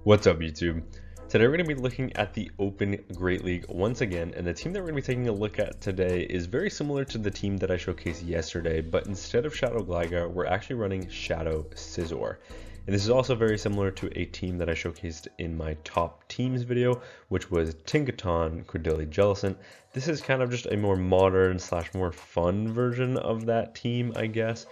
What's up, YouTube? Today we're going to be looking at the Open Great League once again, and the team that we're going to be taking a look at today is very similar to the team that I showcased yesterday, but instead of Shadow Gligar, we're actually running Shadow SCIZOR. And this is also very similar to a team that I showcased in my top teams video, which was Tinkaton, Credilli, Jellicent. This is kind of just a more modern / more fun version of that team, I guess,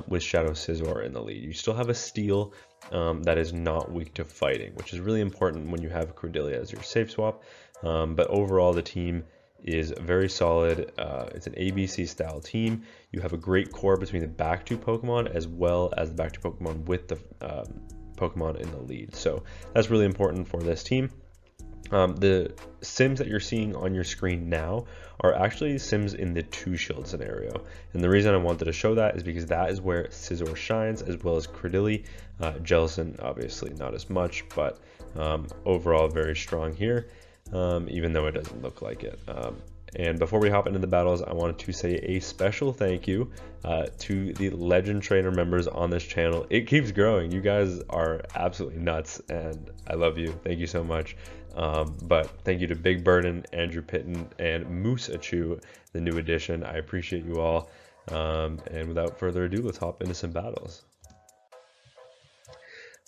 with Shadow SCIZOR in the lead. You still have a Steel that is not weak to fighting, which is really important when you have Credilli as your safe swap. But overall, the team is very solid. It's an ABC style team. You have a great core between the back two Pokemon as well as the back two Pokemon with the Pokemon in the lead. So that's really important for this team. The sims that you're seeing on your screen now are actually sims in the 2 shield scenario. And the reason I wanted to show that is because that is where SCIZOR shines, as well as Credilli. Jellicent, obviously not as much, but overall very strong here, even though it doesn't look like it. And before we hop into the battles, I wanted to say a special thank you to the Legend Trainer members on this channel. It keeps growing. You guys are absolutely nuts, and I love you. Thank you so much. But thank you to Big Burden, Andrew Pitton, and Moose Achu, the new addition. I appreciate you all. And without further ado, let's hop into some battles.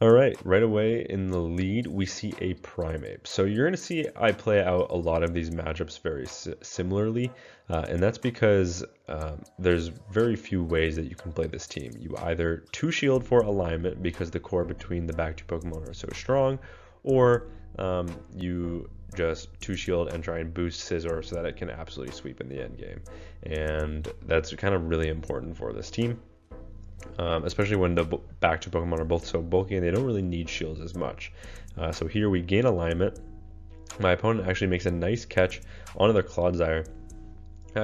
All right away in the lead, we see a Primeape. So you're going to see I play out a lot of these matchups very similarly, and that's because there's very few ways that you can play this team. You either 2-shield for alignment because the core between the back two Pokemon are so strong, or you just 2-shield and try and boost SCIZOR so that it can absolutely sweep in the end game. And that's kind of really important for this team. Especially when the back two Pokemon are both so bulky and they don't really need shields as much. So here we gain alignment. My opponent actually makes a nice catch onto their Clodsire.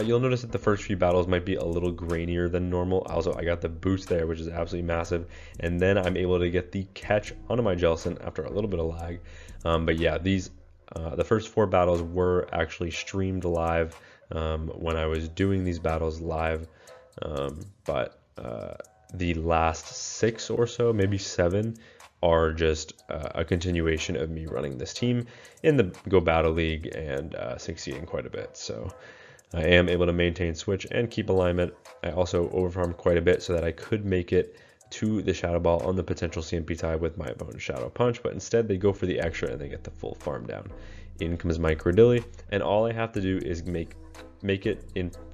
You'll notice that the first few battles might be a little grainier than normal. Also, I got the boost there, which is absolutely massive. And then I'm able to get the catch onto my Jellicent after a little bit of lag. But yeah, the first 4 battles were actually streamed live when I was doing these battles live. The last 6 or so, maybe 7, are just a continuation of me running this team in the Go Battle League and succeeding quite a bit. So I am able to maintain switch and keep alignment. I also overfarmed quite a bit so that I could make it to the Shadow Ball on the potential CMP tie with my opponent's Shadow Punch, but instead they go for the extra and they get the full farm down. In comes my Credilli, and all I have to do is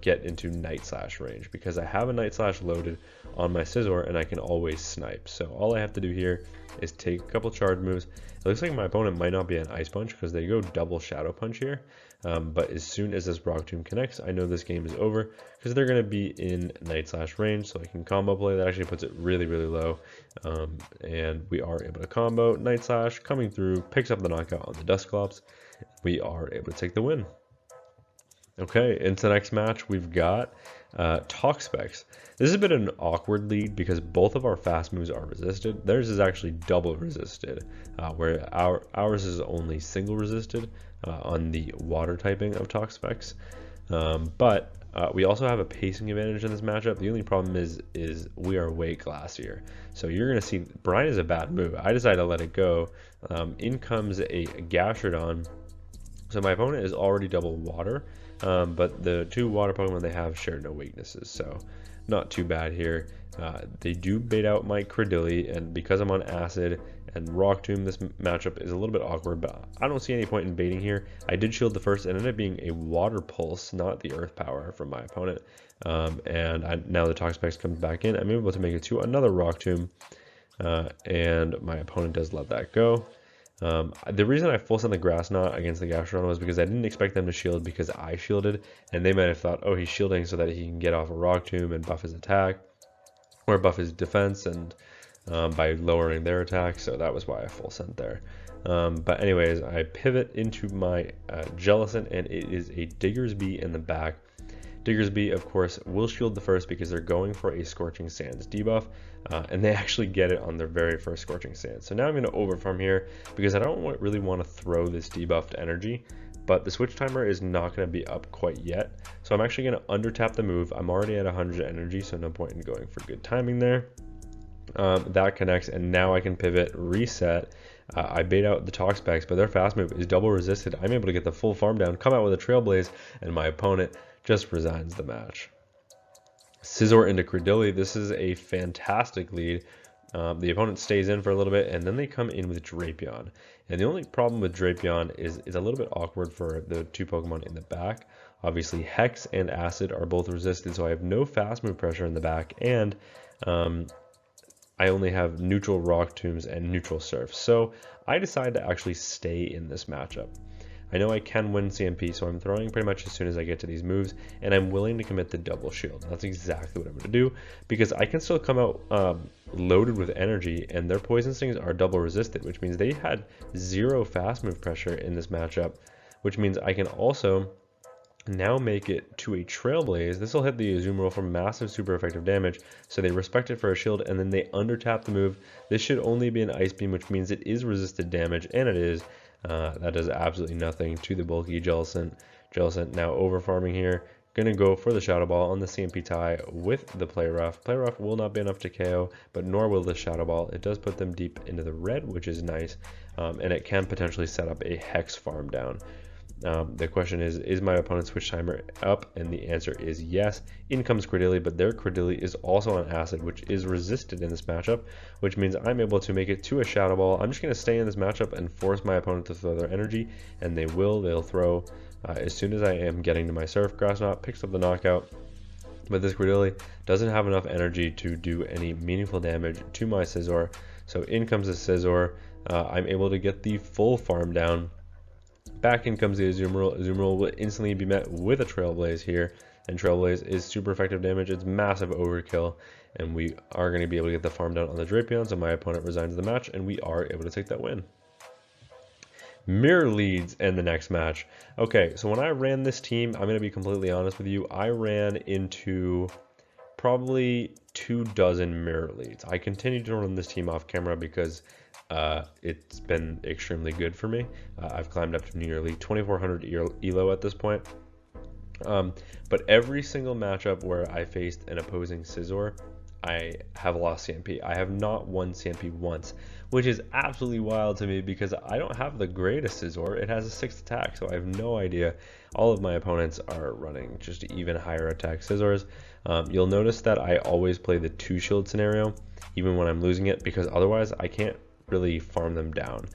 get into Night Slash range, because I have a Night Slash loaded on my SCIZOR and I can always snipe. So all I have to do here is take a couple charge moves. It looks like my opponent might not be an Ice Punch because they go double Shadow Punch here. But as soon as this Rock Tomb connects, I know this game is over because they're going to be in Night Slash range, so I can combo play. That actually puts it really, really low. And we are able to combo. Night Slash coming through, picks up the knockout on the Dusclops. We are able to take the win. Okay, into the next match, we've got Toxapex. This has been an awkward lead because both of our fast moves are resisted. Theirs is actually double resisted, where ours is only single resisted on the water typing of Toxapex. But we also have a pacing advantage in this matchup. The only problem is we are way classier. So you're going to see Brine is a bad move. I decided to let it go. In comes a Gastrodon. So my opponent is already double water. But the 2 water Pokemon they have share no weaknesses, so not too bad here. They do bait out my Credilli, and because I'm on Acid and Rock Tomb, this matchup is a little bit awkward, but I don't see any point in baiting here. I did shield the first, and it ended up being a Water Pulse, not the Earth Power from my opponent. Now the Toxapex comes back in. I'm able to make it to another Rock Tomb, and my opponent does let that go. The reason I full sent the Grass Knot against the Gastrodon was because I didn't expect them to shield because I shielded, and they might have thought, oh, he's shielding so that he can get off a Rock Tomb and buff his attack, or buff his defense, and by lowering their attack, so that was why I full sent there. But anyways, I pivot into my Jellicent, and it is a Diggersby in the back. Diggersby, of course, will shield the first because they're going for a Scorching Sands debuff, and they actually get it on their very first Scorching Sands. So now I'm going to overfarm here because I don't really want to throw this debuffed energy, but the switch timer is not going to be up quite yet. So I'm actually going to under tap the move. I'm already at 100 energy, so no point in going for good timing there. That connects, and now I can pivot, reset, I bait out the Toxapex, but their fast move is double resisted. I'm able to get the full farm down, come out with a Trailblaze, and my opponent just resigns the match. SCIZOR into Credilli. This is a fantastic lead. The opponent stays in for a little bit, and then they come in with Drapion. And the only problem with Drapion is it's a little bit awkward for the two Pokemon in the back. Obviously, Hex and Acid are both resisted, so I have no fast move pressure in the back, and I only have neutral Rock Tombs and neutral Surf. So I decided to actually stay in this matchup. I know I can win CMP, so I'm throwing pretty much as soon as I get to these moves, and I'm willing to commit the double shield. That's exactly what I'm going to do, because I can still come out loaded with energy, and their Poison Stings are double resisted, which means they had 0 fast move pressure in this matchup, which means I can also now make it to a Trailblaze. This will hit the Azumarill for massive super effective damage, so they respect it for a shield, and then they undertap the move. This should only be an Ice Beam, which means it is resisted damage, and it is. That does absolutely nothing to the bulky Jellicent. Jellicent now over farming here. Gonna go for the Shadow Ball on the CMP tie with the Play Rough. Play Rough will not be enough to KO, but nor will the Shadow Ball. It does put them deep into the red, which is nice, and it can potentially set up a Hex farm down. The question is my opponent's switch timer up? And the answer is yes. In comes Credilli, but their Credilli is also on Acid, which is resisted in this matchup, which means I'm able to make it to a Shadow Ball. I'm just going to stay in this matchup and force my opponent to throw their energy, and they will. They'll throw as soon as I am getting to my Surf. Grass Knot picks up the knockout, but this Credilli doesn't have enough energy to do any meaningful damage to my SCIZOR. So in comes the SCIZOR. I'm able to get the full farm down. Back in comes the Azumarill. Azumarill will instantly be met with a Trailblaze here, and Trailblaze is super effective damage. It's massive overkill, and we are going to be able to get the farm down on the Drapion, so my opponent resigns the match, and we are able to take that win. Mirror Leads in the next match. Okay, so when I ran this team, I'm going to be completely honest with you, I ran into probably 24 Mirror Leads. I continued to run this team off camera because it's been extremely good for me. I've climbed up to nearly 2400 elo at this point. But every single matchup where I faced an opposing SCIZOR, I have lost CMP. I have not won CMP once, which is absolutely wild to me because I don't have the greatest SCIZOR. It has a 6th attack, so I have no idea. All of my opponents are running just even higher attack SCIZORs. You'll notice that I always play the 2 shield scenario, even when I'm losing it, because otherwise I can't really farm them down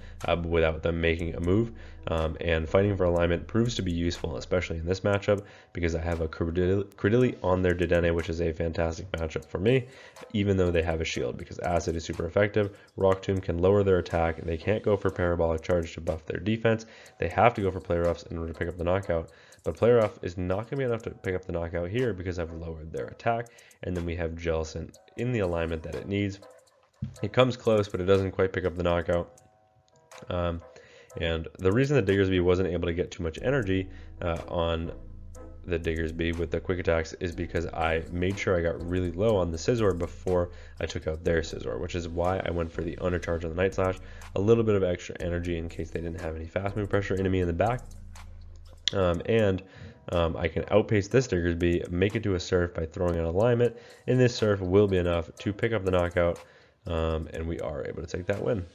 without them making a move, and fighting for alignment proves to be useful, especially in this matchup, because I have a Credilli on their Dedenne, which is a fantastic matchup for me, even though they have a shield, because Acid is super effective. Rock Tomb can lower their attack, and they can't go for Parabolic Charge to buff their defense. They have to go for Play Roughs in order to pick up the knockout, but Play Rough is not going to be enough to pick up the knockout here because I've lowered their attack, and then we have Jellicent in the alignment that it needs. It comes close, but it doesn't quite pick up the knockout. And the reason the Diggersby wasn't able to get too much energy on the Diggersby with the quick attacks is because I made sure I got really low on the SCIZOR before I took out their SCIZOR, which is why I went for the undercharge on the Night Slash, a little bit of extra energy in case they didn't have any fast move pressure into me in the back. I can outpace this Diggersby, make it to a Surf by throwing an alignment, and this Surf will be enough to pick up the knockout. And we are able to take that win.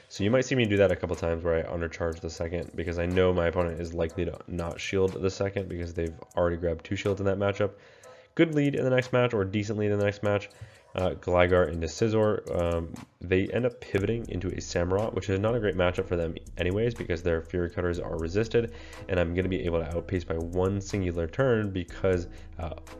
So you might see me do that a couple times where I undercharge the second, because I know my opponent is likely to not shield the second because they've already grabbed 2 shields in that matchup. Good lead in the next match, or decent lead in the next match. Gligar into SCIZOR. They end up pivoting into a Samurott, which is not a great matchup for them anyways because their Fury Cutters are resisted, and I'm going to be able to outpace by 1 singular turn because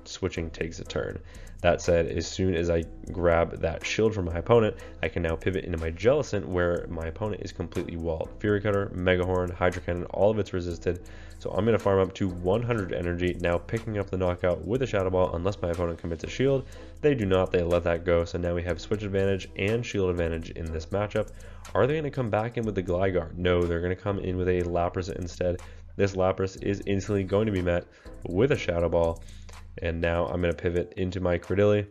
switching takes a turn. That said, as soon as I grab that shield from my opponent, I can now pivot into my Jellicent where my opponent is completely walled. Fury Cutter, Mega Horn, Hydro Cannon, all of it's resisted. So I'm going to farm up to 100 energy, now picking up the knockout with a Shadow Ball unless my opponent commits a shield. They do not, they let that go. So now we have switch advantage and shield advantage in this matchup. Are they going to come back in with the Gligar? No, they're going to come in with a Lapras instead. This Lapras is instantly going to be met with a Shadow Ball. And now I'm going to pivot into my Credilli.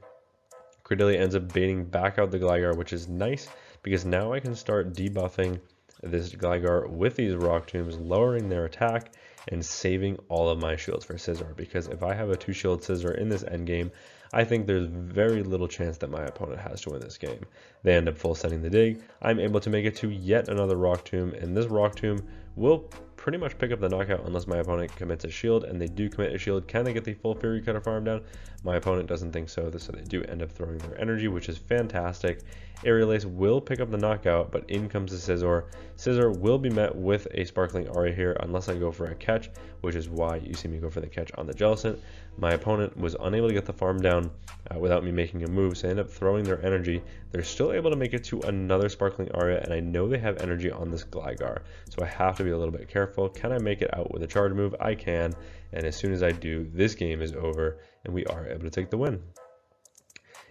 Credilli ends up baiting back out the Gligar, which is nice because now I can start debuffing this Gligar with these Rock Tombs, lowering their attack and saving all of my shields for SCIZOR. Because if I have a 2 shield SCIZOR in this endgame, I think there's very little chance that my opponent has to win this game. They end up full setting the dig. I'm able to make it to yet another Rock Tomb, and this Rock Tomb will pretty much pick up the knockout unless my opponent commits a shield, and they do commit a shield. Can they get the full Fury Cutter farm down? My opponent doesn't think so, so they do end up throwing their energy, which is fantastic. Aerial Ace will pick up the knockout, but in comes the SCIZOR. SCIZOR will be met with a Sparkling Aria here unless I go for a catch, which is why you see me go for the catch on the Jellicent. My opponent was unable to get the farm down without me making a move, so they end up throwing their energy. They're still able to make it to another Sparkling Aria, and I know they have energy on this Gligar, so I have to be a little bit careful. Can I make it out with a charge move? I can, and as soon as I do, this game is over, and we are able to take the win.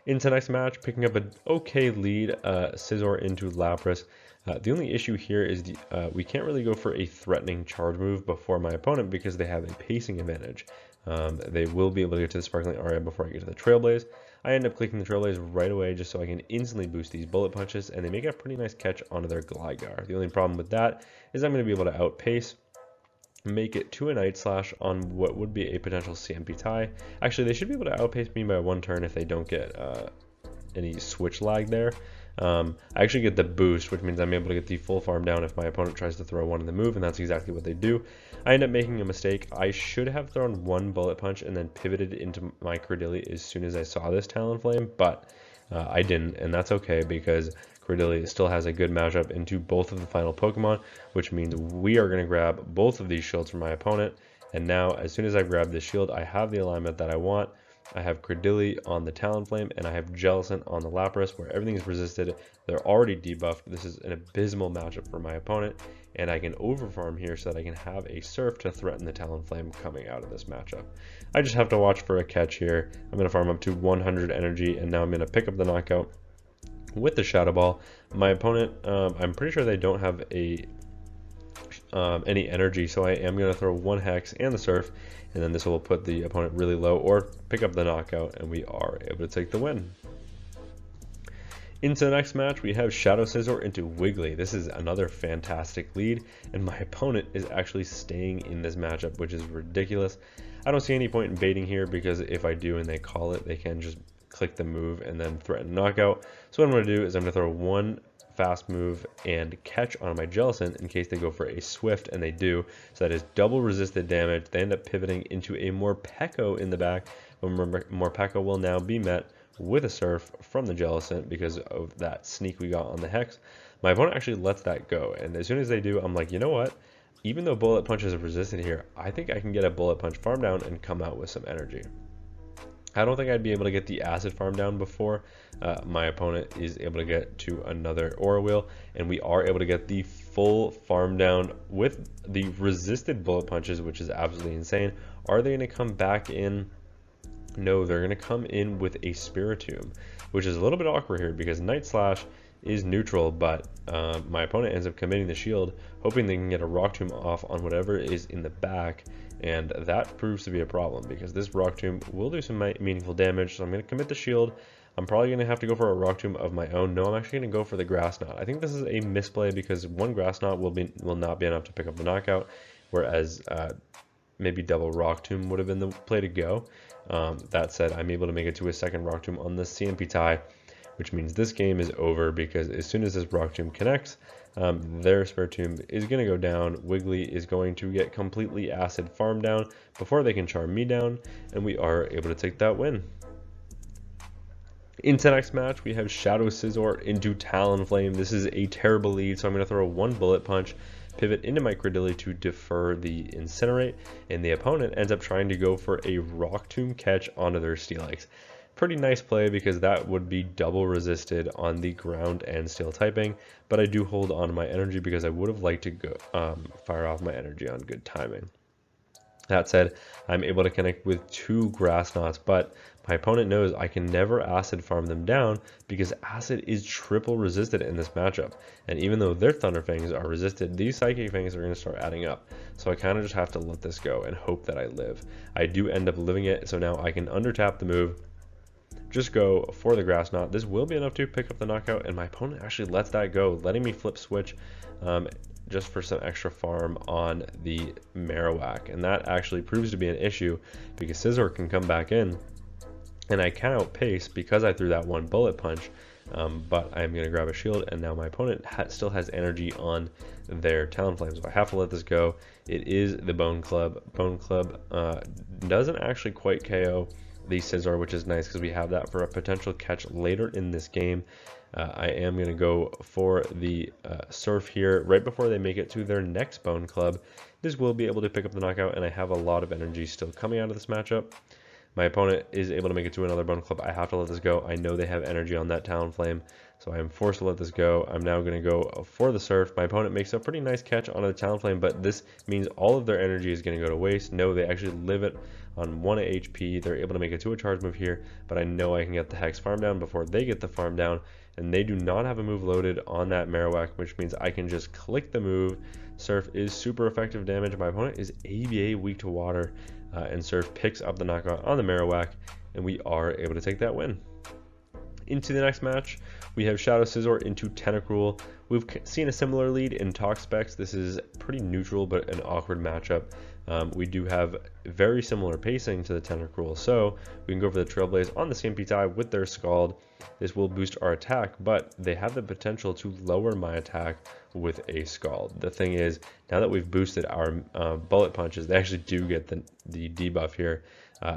Into next match, picking up an okay lead, SCIZOR into Lapras. The only issue here is we can't really go for a threatening charge move before my opponent because they have a pacing advantage. They will be able to get to the Sparkling Aria before I get to the Trailblaze. I end up clicking the Trailblaze right away just so I can instantly boost these bullet punches, and they make a pretty nice catch onto their Gligar. The only problem with that is I'm going to be able to outpace, make it to a Night Slash on what would be a potential CMP tie. Actually, they should be able to outpace me by one turn if they don't get any switch lag there. I actually get the boost, which means I'm able to get the full farm down if my opponent tries to throw one in the move, and that's exactly what they do. I end up making a mistake. I should have thrown one bullet punch and then pivoted into my Credilli as soon as I saw this Talon Flame, but I didn't, and that's okay because Credilli still has a good matchup into both of the final Pokemon, which means we are going to grab both of these shields from my opponent. And now, as soon as I grab this shield, I have the alignment that I want. I have Credilli on the Talon Flame, and I have Jellicent on the Lapras, where everything is resisted. They're already debuffed. This is an abysmal matchup for my opponent, and I can overfarm here so that I can have a Surf to threaten the Talon Flame coming out of this matchup. I just have to watch for a catch here. I'm going to farm up to 100 energy, and now I'm going to pick up the knockout with the Shadow Ball. My opponent, I'm pretty sure they don't have any energy, so I am going to throw one Hex and the Surf, and then this will put the opponent really low or pick up the knockout, and we are able to take the win. Into the next match, we have Shadow SCIZOR into Wiggly. This is another fantastic lead, and my opponent is actually staying in this matchup, which is ridiculous. I don't see any point in baiting here because if I do and they call it, they can just click the move and then threaten knockout. So what I'm going to do is I'm going to throw one fast move and catch on my Jellicent in case they go for a Swift, and they do. So that is double resisted damage. They end up pivoting into a Morpeko in the back, but Morpeko will now be met with a Surf from the Jellicent because of that sneak we got on the Hex. My opponent actually lets that go, and as soon as they do, I'm like, you know what? Even though Bullet Punch is resisted here, I think I can get a Bullet Punch farm down and come out with some energy. I don't think I'd be able to get the Acid farm down before my opponent is able to get to another Aura Wheel, and we are able to get the full farm down with the resisted Bullet Punches, which is absolutely insane. Are they going to come back in? No, they're going to come in with a Spiritomb, which is a little bit awkward here because Night Slash is neutral, but my opponent ends up committing the shield, hoping they can get a Rock Tomb off on whatever is in the back, and that proves to be a problem because this Rock Tomb will do some meaningful damage. So I'm going to commit the shield. I'm probably going to have to go for a Rock Tomb of my own. No, I'm actually going to go for the Grass Knot. I think this is a misplay because one Grass Knot will not be enough to pick up the knockout, whereas maybe double Rock Tomb would have been the play to go. That said, I'm able to make it to a second Rock Tomb on the CMP tie, which means this game is over because as soon as this Rock Tomb connects, their Spiritomb is going to go down. Wiggly is going to get completely Acid farm down before they can charm me down, and we are able to take that win. Into the next match, we have Shadow SCIZOR into Talon Flame. This is a terrible lead, so I'm going to throw one Bullet Punch, pivot into my Credilli to defer the Incinerate, and the opponent ends up trying to go for a Rock Tomb catch onto their Steelix. Pretty nice play because that would be double resisted on the ground and steel typing, but I do hold on to my energy because I would have liked to go fire off my energy on good timing. That said, I'm able to connect with two Grass Knots, but my opponent knows I can never Acid farm them down because Acid is triple resisted in this matchup. And even though their Thunder Fangs are resisted, these Psychic Fangs are going to start adding up. So I kind of just have to let this go and hope that I live. I do end up living it, so now I can undertap the move, just go for the Grass Knot. This will be enough to pick up the knockout, and my opponent actually lets that go, letting me flip switch just for some extra farm on the Marowak. And that actually proves to be an issue because SCIZOR can come back in and I can outpace because I threw that one bullet punch. But I'm going to grab a shield, and now my opponent still has energy on their Talon Flame, so I have to let this go. It is the Bone Club. Bone Club doesn't actually quite KO the SCIZOR, which is nice because we have that for a potential catch later in this game. I am going to go for the Surf here right before they make it to their next Bone Club. This will be able to pick up the knockout, and I have a lot of energy still coming out of this matchup. My opponent is able to make it to another Bone Club. I have to let this go. I know they have energy on that Talon Flame, so I am forced to let this go. I'm now going to go for the Surf. My opponent makes a pretty nice catch onto the Talon Flame, but this means all of their energy is going to go to waste. No, they actually live it on 1 HP. They're able to make it to a charge move here, but I know I can get the Hex farm down before they get the farm down, and they do not have a move loaded on that Marowak, which means I can just click the move. Surf is super effective damage. My opponent is ABA weak to water, and Surf picks up the knockout on the Marowak, and we are able to take that win. Into the next match, we have Shadow SCIZOR into Tentacru. We've seen a similar lead in Talk Specs. This is pretty neutral, but an awkward matchup. We do have very similar pacing to the Tentacru, so we can go for the Trailblaze on the CMP tie with their Scald. This will boost our attack, but they have the potential to lower my attack with a Scald. The thing is, now that we've boosted our bullet punches, they actually do get the debuff here.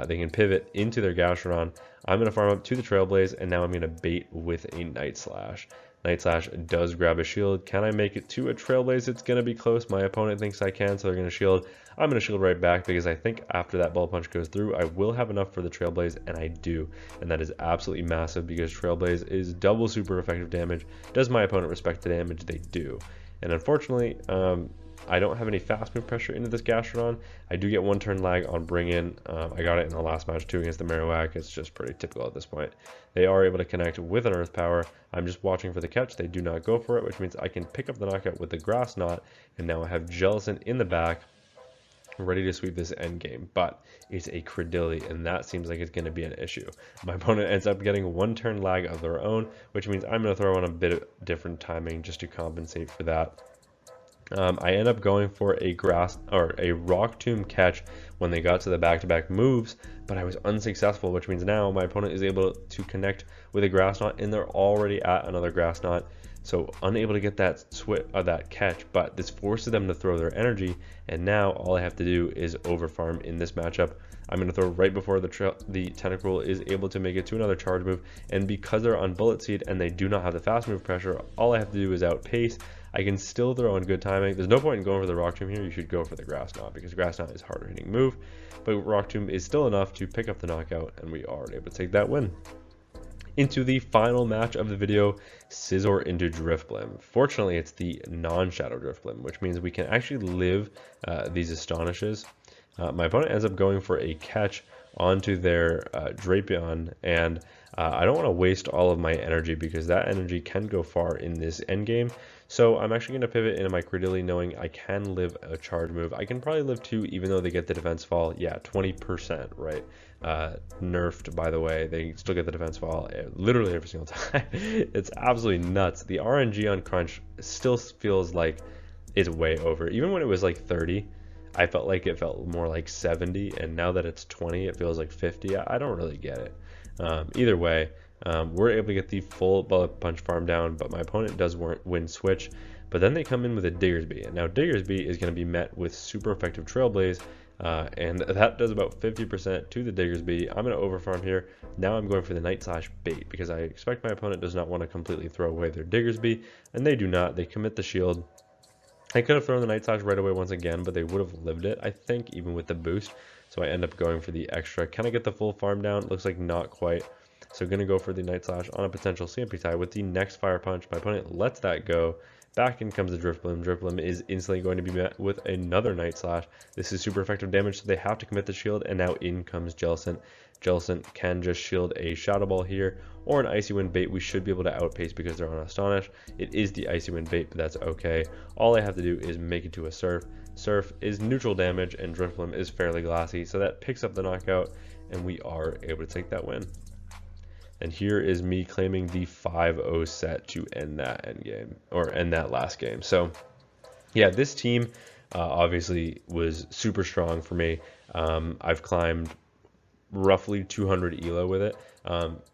They can pivot into their Gastrodon. I'm going to farm up to the Trailblaze, and now I'm going to bait with a Night Slash. Night Slash does grab a shield. Can I make it to a Trailblaze? It's going to be close. My opponent thinks I can, so they're going to shield. I'm going to shield right back because I think after that Bullet Punch goes through, I will have enough for the Trailblaze, and I do. And that is absolutely massive because Trailblaze is double super effective damage. Does my opponent respect the damage? They do. And unfortunately, I don't have any fast move pressure into this Gastrodon. I do get 1 turn lag on bring in. I got it in the last match too against the Marowak. It's just pretty typical at this point. They are able to connect with an Earth Power. I'm just watching for the catch. They do not go for it, which means I can pick up the knockout with the Grass Knot, and now I have Jellicent in the back, ready to sweep this end game. But it's a Credilli, and that seems like it's going to be an issue. My opponent ends up getting 1 turn lag of their own, which means I'm going to throw on a bit of different timing just to compensate for that. I end up going for a Rock Tomb catch when they got to the back-to-back moves, but I was unsuccessful, which means now my opponent is able to connect with a Grass Knot, and they're already at another Grass Knot, so unable to get that catch. But this forces them to throw their energy, and now all I have to do is overfarm in this matchup. I'm going to throw right before the Tentacru is able to make it to another charge move, and because they're on Bullet Seed and they do not have the fast move pressure, all I have to do is outpace. I can still throw in good timing. There's no point in going for the Rock Tomb here. You should go for the Grass Knot because Grass Knot is a harder hitting move, but Rock Tomb is still enough to pick up the knockout, and we are able to take that win. Into the final match of the video, SCIZOR into Drifblim. Fortunately, it's the non-Shadow Drifblim, which means we can actually live these Astonishes. My opponent ends up going for a catch onto their Drapion, and I don't want to waste all of my energy because that energy can go far in this endgame. So I'm actually going to pivot into my Credilli, knowing I can live a charge move. I can probably live 2, even though they get the defense fall. Yeah, 20%, right? Nerfed, by the way. They still get the defense fall literally every single time. It's absolutely nuts. The RNG on Crunch still feels like it's way over. Even when it was like 30, I felt like it felt more like 70, and now that it's 20, it feels like 50. I don't really get it. Either way, we're able to get the full Bullet Punch farm down, but my opponent does win switch. But then they come in with a Diggersby, and now Diggersby is going to be met with super effective Trailblaze, and that does about 50% to the Diggersby. I'm going to overfarm here. Now I'm going for the Night Slash bait because I expect my opponent does not want to completely throw away their Diggersby, and they do not. They commit the shield. I could have thrown the Night Slash right away once again, but they would have lived it, I think, even with the boost. So I end up going for the extra. Can I get the full farm down? Looks like not quite. So going to go for the Night Slash on a potential CMP tie with the next Fire Punch. My opponent lets that go. Back in comes the Drifblim. Drifblim is instantly going to be met with another Night Slash. This is super effective damage, so they have to commit the shield, and now in comes Jellicent. Jellicent can just shield a Shadow Ball here, or an Icy Wind bait. We should be able to outpace because they're on Astonish. It is the Icy Wind bait, but that's okay. All I have to do is make it to a Surf. Surf is neutral damage, and Drifblim is fairly glassy, so that picks up the knockout, and we are able to take that win. And here is me claiming the 5-0 set to end that end game, or end that last game. So yeah, this team obviously was super strong for me. I've climbed roughly 200 elo with it.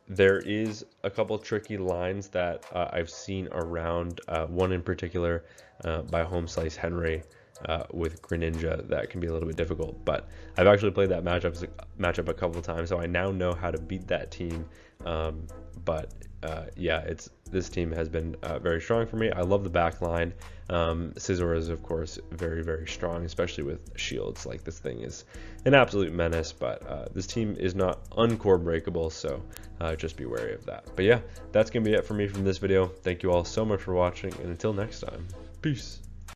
There is a couple tricky lines that I've seen around, one in particular by Home Slice Henry with Greninja that can be a little bit difficult, but I've actually played that matchup a couple of times, so I now know how to beat that team. Yeah, this team has been very strong for me. I love the back line. SCIZOR is of course very, very strong, especially with shields. Like, this thing is an absolute menace, but this team is not uncore breakable, so just be wary of that. But yeah, that's gonna be it for me from this video. Thank you all so much for watching, and until next time, peace.